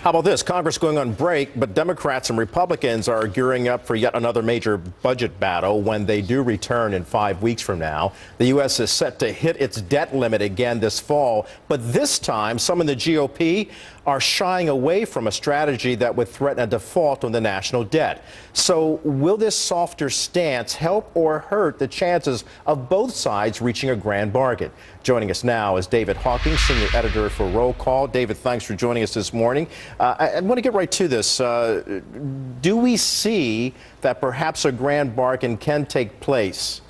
How about this? Congress going on break, but Democrats and Republicans are gearing up for yet another major budget battle when they do return in 5 weeks from now. The U.S. is set to hit its debt limit again this fall, but this time some in the GOP are shying away from a strategy that would threaten a default on the national debt. So will this softer stance help or hurt the chances of both sides reaching a grand bargain? Joining us now is David Hawkings, senior editor for Roll Call. David, thanks for joining us this morning. I want to get right to this. Do we see that perhaps a grand bargain can take place?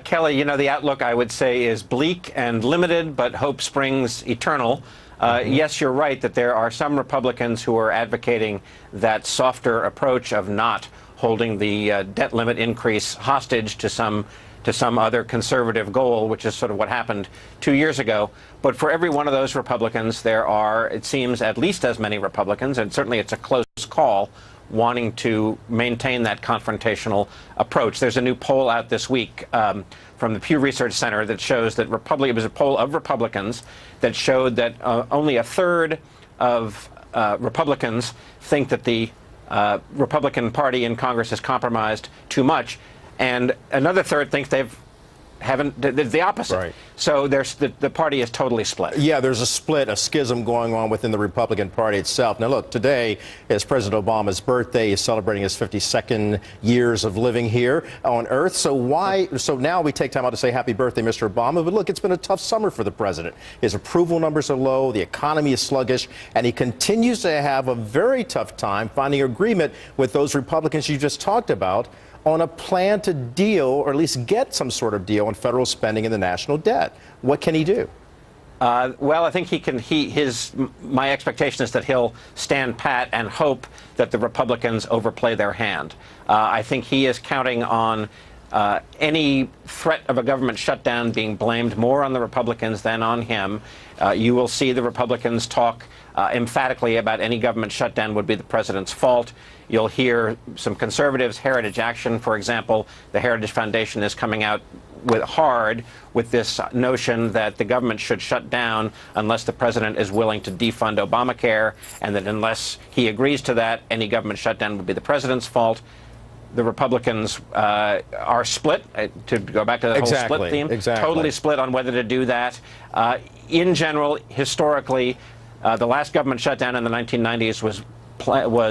Kelly, the outlook, I would say, is bleak and limited, but hope springs eternal. Yes, you're right that there are some Republicans who are advocating that softer approach of not holding the debt limit increase hostage to some other conservative goal, which is sort of what happened 2 years ago. But for every one of those Republicans, there are, it seems, at least as many Republicans, and certainly it's a close call, wanting to maintain that confrontational approach. There's a new poll out this week from the Pew Research Center that shows that it was a poll of Republicans that showed that only a third of Republicans think that the Republican Party in Congress has compromised too much, and another third thinks the opposite. Right. So the party is totally split. Yeah, there's a schism going on within the Republican Party itself. Now, look, today is President Obama's birthday. He's celebrating his 52nd years of living here on Earth. So now we take time out to say happy birthday, Mr. Obama. But look, it's been a tough summer for the president. His approval numbers are low, the economy is sluggish, and he continues to have a very tough time finding agreement with those Republicans you just talked about on a plan to deal, or at least get some sort of deal on federal spending and the national debt. What can he do? Well, I think he can. My expectation is that he'll stand pat and hope that the Republicans overplay their hand. I think he is counting on any threat of a government shutdown being blamed more on the Republicans than on him. You will see the Republicans talk emphatically about any government shutdown would be the president's fault. You'll hear some conservatives, Heritage Action, for example, the Heritage Foundation is coming out with this notion that the government should shut down unless the president is willing to defund Obamacare, and that unless he agrees to that, any government shutdown would be the president's fault. The Republicans are split, to go back to the whole split theme, totally split on whether to do that. In general, historically, the last government shutdown in the 1990s was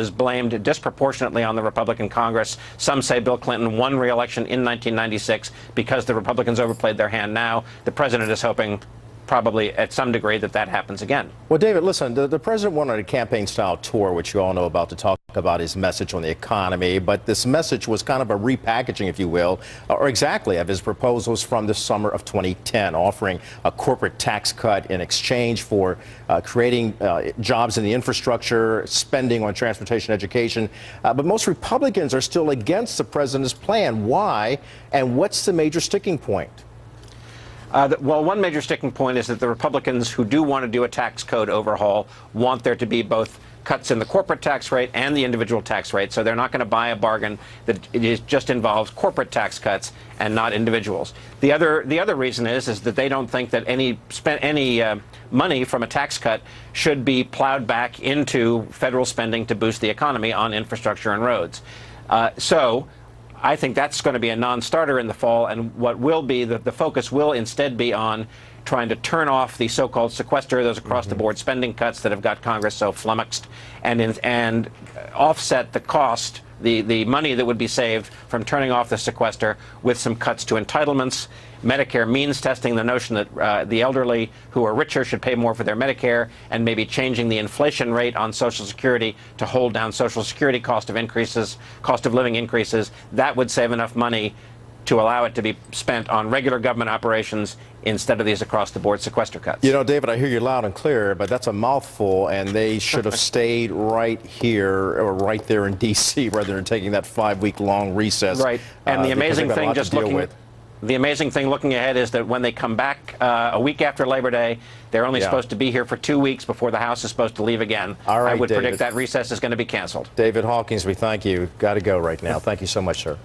blamed disproportionately on the Republican Congress. Some say Bill Clinton won re-election in 1996 because the Republicans overplayed their hand. Now the president is hoping, probably at some degree, that happens again. Well, David, listen, the president went on a campaign-style tour, which you all know about, to talk about his message on the economy. But this message was kind of a repackaging, if you will, or exactly, of his proposals from the summer of 2010, offering a corporate tax cut in exchange for creating jobs in the infrastructure, spending on transportation, education. But most Republicans are still against the president's plan. Why? And what's the major sticking point? Well, one major sticking point is that the Republicans who do want to do a tax code overhaul want there to be both cuts in the corporate tax rate and the individual tax rate. So they're not going to buy a bargain that just involves corporate tax cuts and not individuals. The other reason is that they don't think that any money from a tax cut should be plowed back into federal spending to boost the economy on infrastructure and roads. So I think that's going to be a non-starter in the fall, and what will be the focus will instead be on trying to turn off the so-called sequester, those across-the-board spending cuts that have got Congress so flummoxed, and offset the cost, the money that would be saved from turning off the sequester with some cuts to entitlements. Medicare means testing, the notion that the elderly who are richer should pay more for their Medicare, and maybe changing the inflation rate on Social Security to hold down Social Security cost of living increases. That would save enough money to allow it to be spent on regular government operations instead of these across-the-board sequester cuts. You know, David, I hear you loud and clear, but that's a mouthful, and they should have stayed right here or right there in D.C. rather than taking that 5-week-long recess. Right, and the amazing thing, the amazing thing looking ahead is that when they come back a week after Labor Day, they're only supposed to be here for 2 weeks before the House is supposed to leave again. All right, I would predict that recess is going to be canceled. David Hawkins, we thank you. Got to go right now. Thank you so much, sir.